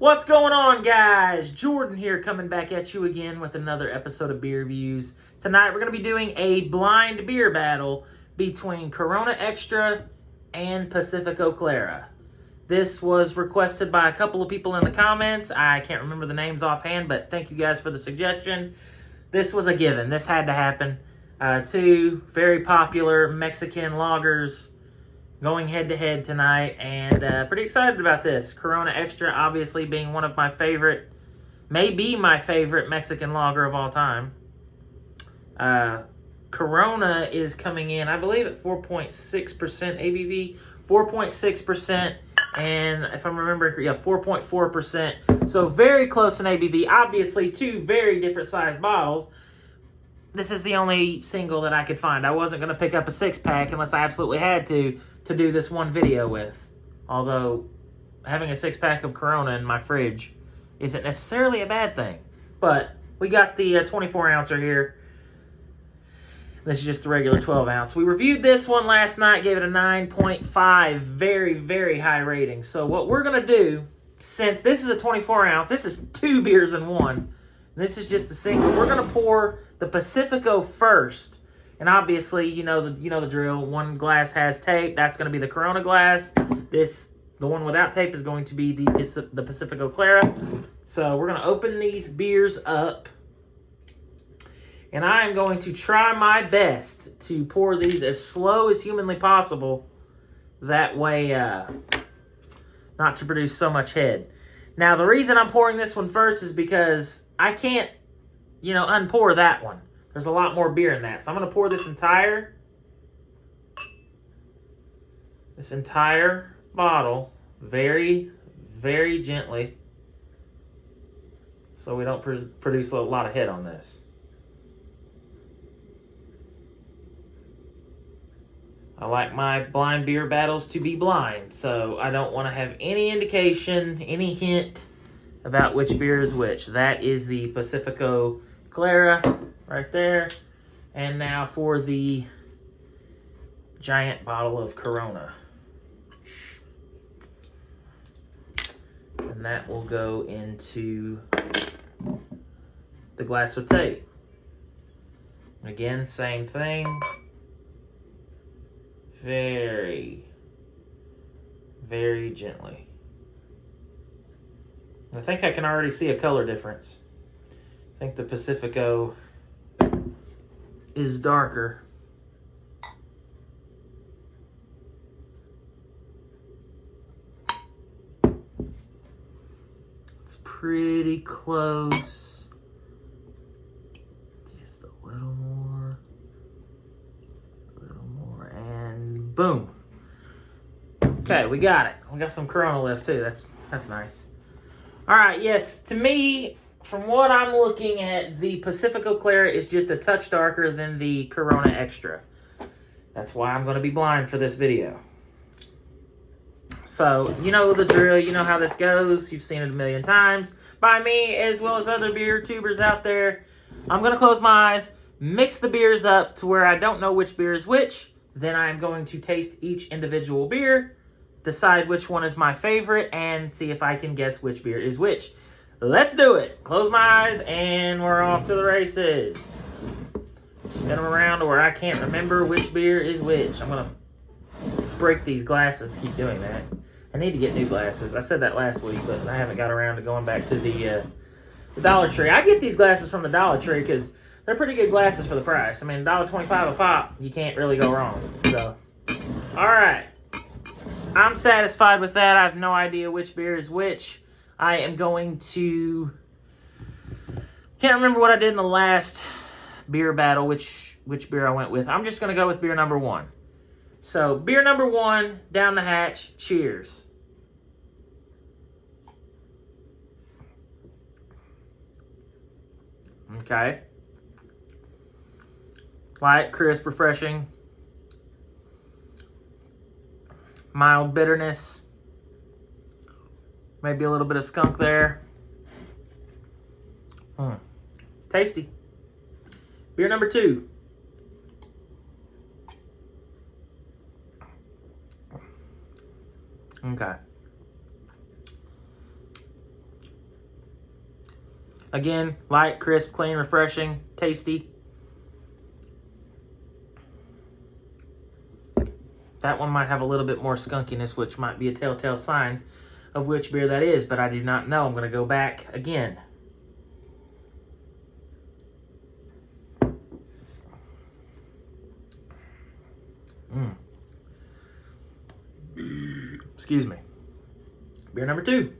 What's going on, guys? Jordan here, coming back at you again with another episode of Beer Reviews. Tonight we're going to be doing a blind beer battle between Corona Extra and Pacifico Clara. This was requested by a couple of people in the comments. I can't remember the names offhand, but thank you guys for the suggestion. This was a given. This had to happen. Two very popular Mexican lagers going head-to-head tonight, and pretty excited about this. Corona Extra obviously being one of my favorite, maybe my favorite Mexican lager of all time. Corona is coming in, I believe, at 4.6% ABV, 4.6%, and if I'm remembering correctly, 4.4%. So very close in ABV. Obviously, two very different sized bottles. This is the only single that I could find. I wasn't going to pick up a six-pack unless I absolutely had to do this one video with. Although, having a six-pack of Corona in my fridge isn't necessarily a bad thing. But we got the 24-ouncer here. This is just the regular 12-ounce. We reviewed this one last night, gave it a 9.5. Very, very high rating. So what we're going to do, since this is a 24-ounce, this is two beers in one. This is just a single. We're going to pour the Pacifico first. And obviously, you know the drill. One glass has tape. That's going to be the Corona glass. The one without tape is going to be the Pacifico Clara. So we're going to open these beers up. And I am going to try my best to pour these as slow as humanly possible. That way, not to produce so much head. Now, the reason I'm pouring this one first is because I can't, unpour that one. There's a lot more beer in that. So I'm going to pour this entire bottle very, very gently so we don't produce a lot of head on this. I like my blind beer battles to be blind, so I don't want to have any indication, any hint about which beer is which. That is the Pacifico Clara right there. And now for the giant bottle of Corona. And that will go into the glass with tape. Again, same thing. Very, very gently. I think I can already see a color difference. I think the Pacifico is darker. It's pretty close. Just a little more. And boom. Okay, we got it. We got some Corona left too. That's nice. All right, yes, to me, from what I'm looking at, the Pacifico Clara is just a touch darker than the Corona Extra. That's why I'm going to be blind for this video. So, you know the drill. You know how this goes. You've seen it a million times by me as well as other beer tubers out there. I'm going to close my eyes, mix the beers up to where I don't know which beer is which. Then I'm going to taste each individual beer, decide which one is my favorite, and see if I can guess which beer is which. Let's do it. Close my eyes, and we're off to the races. Spin them around to where I can't remember which beer is which. I'm going to break these glasses, keep doing that. I need to get new glasses. I said that last week, but I haven't got around to going back to the Dollar Tree. I get these glasses from the Dollar Tree because they're pretty good glasses for the price. I mean, $1.25 a pop, you can't really go wrong. So, all right. I'm satisfied with that. I have no idea which beer is which. I am going to... Can't remember what I did in the last beer battle, which beer I went with. I'm just going to go with beer number one. So, beer number one, down the hatch. Cheers. Okay. Light, crisp, refreshing. Mild bitterness. Maybe a little bit of skunk there. Tasty. Beer number two. Okay. Again, light, crisp, clean, refreshing, tasty. That one might have a little bit more skunkiness, which might be a telltale sign of which beer that is, but I do not know. I'm going to go back again. Excuse me. Beer number 2.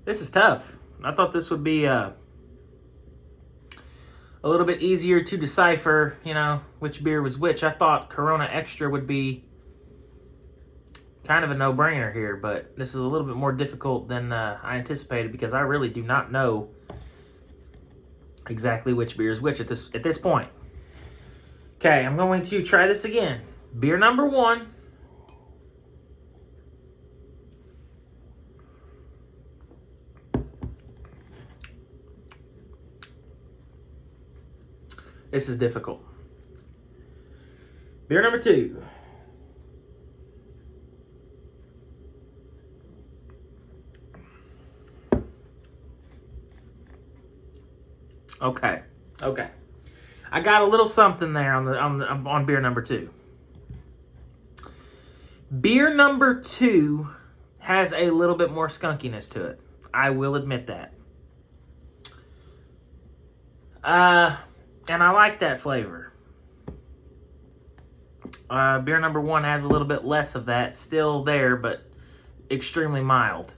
This is tough. I thought this would be a little bit easier to decipher, which beer was which. I thought Corona Extra would be kind of a no-brainer here, but this is a little bit more difficult than I anticipated because I really do not know exactly which beer is which at this point. Okay, I'm going to try this again. Beer number 1. This is difficult. Beer number 2. Okay. I got a little something there on beer number 2. Beer number 2 has a little bit more skunkiness to it. I will admit that. And I like that flavor. Beer number 1 has a little bit less of that. Still there, but extremely mild.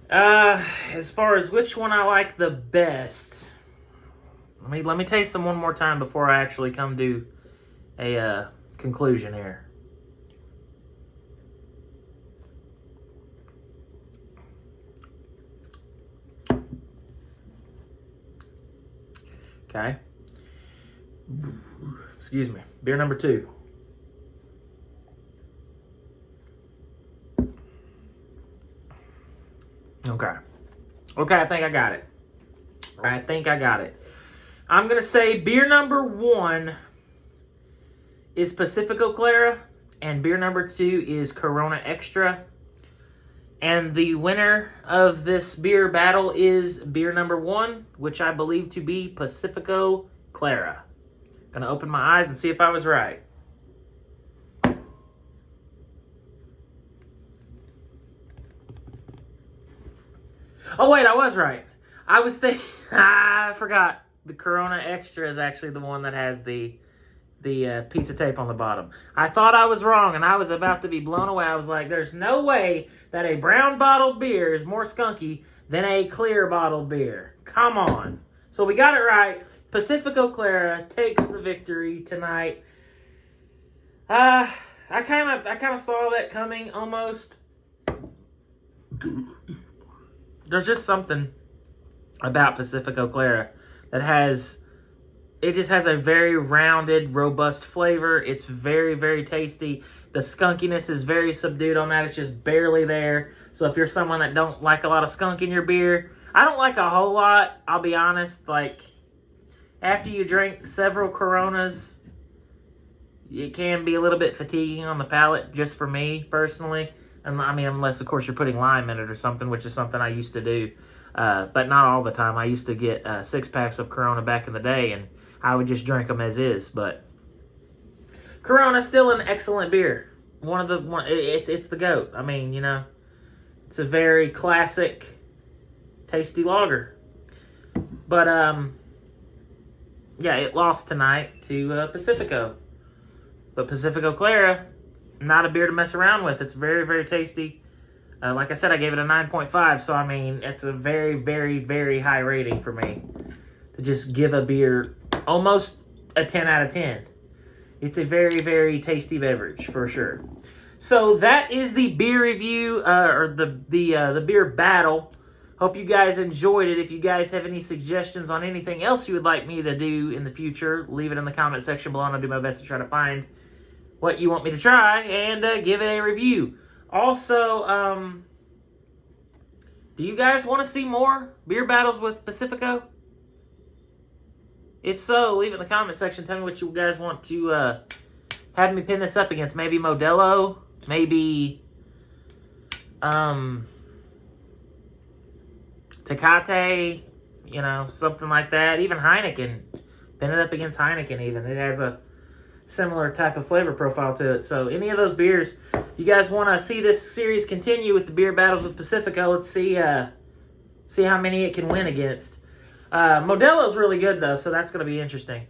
As far as which one I like the best, let me taste them one more time before I actually come to a conclusion here. Okay. Excuse me. Beer number 2. Okay, I think I got it. I'm going to say beer number 1 is Pacifico Clara, and beer number 2 is Corona Extra. And the winner of this beer battle is beer number 1, which I believe to be Pacifico Clara. Going to open my eyes and see if I was right. Oh, wait, I was right. I was thinking... I forgot. The Corona Extra is actually the one that has the piece of tape on the bottom. I thought I was wrong, and I was about to be blown away. I was like, there's no way that a brown bottled beer is more skunky than a clear bottled beer. Come on. So we got it right. Pacifico Clara takes the victory tonight. I kind of saw that coming almost. There's just something about Pacifico Clara that just has a very rounded, robust flavor. It's very, very tasty. The skunkiness is very subdued on that. It's just barely there. So if you're someone that don't like a lot of skunk in your beer, I don't like a whole lot, I'll be honest. Like, after you drink several Coronas, it can be a little bit fatiguing on the palate, just for me, personally. I mean, unless, of course, you're putting lime in it or something, which is something I used to do. But not all the time. I used to get 6-packs of Corona back in the day, and I would just drink them as is. But Corona's still an excellent beer. It's the GOAT. I mean, it's a very classic, tasty lager. But, yeah, it lost tonight to Pacifico. But Pacifico Clara, not a beer to mess around with. It's very, very tasty. Like I said, I gave it a 9.5, so I mean, it's a very, very, very high rating for me to just give a beer almost a 10 out of 10. It's a very, very tasty beverage for sure. So that is the beer review, or the beer battle. Hope you guys enjoyed it. If you guys have any suggestions on anything else you would like me to do in the future, leave it in the comment section below, and I'll do my best to try to find what you want me to try and give it a review. Also, do you guys want to see more beer battles with Pacifico? If so, leave it in the comment section. Tell me what you guys want to have me pin this up against. Maybe Modelo, maybe Tecate, you know, something like that. Even Heineken. Pin it up against Heineken even. It has a similar type of flavor profile to it. So any of those beers, you guys want to see this series continue with the beer battles with Pacifico, let's see how many it can win against. Modelo's really good, though, so that's going to be interesting.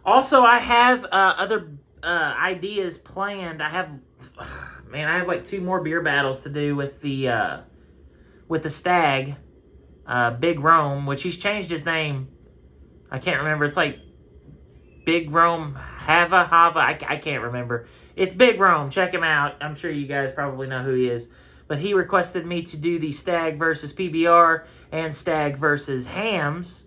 Also, I have other ideas planned. I have like 2 more beer battles to do with the Stag, Big Rome, which he's changed his name. I can't remember. It's like Big Rome Hava. I can't remember. It's Big Rome. Check him out. I'm sure you guys probably know who he is. But he requested me to do the Stag versus PBR and Stag versus Hams.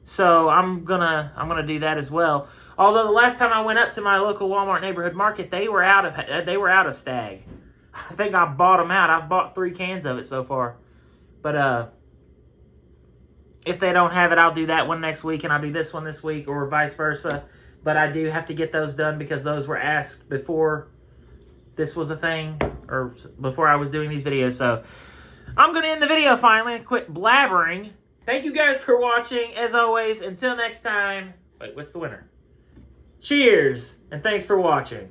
So I'm gonna do that as well. Although the last time I went up to my local Walmart neighborhood market, they were out of Stag. I think I bought them out. I've bought 3 cans of it so far. But if they don't have it, I'll do that one next week, and I'll do this one this week, or vice versa. But I do have to get those done because those were asked before this was a thing, or before I was doing these videos. So I'm going to end the video finally and quit blabbering. Thank you guys for watching. As always, until next time, wait, what's the winner? Cheers, and thanks for watching.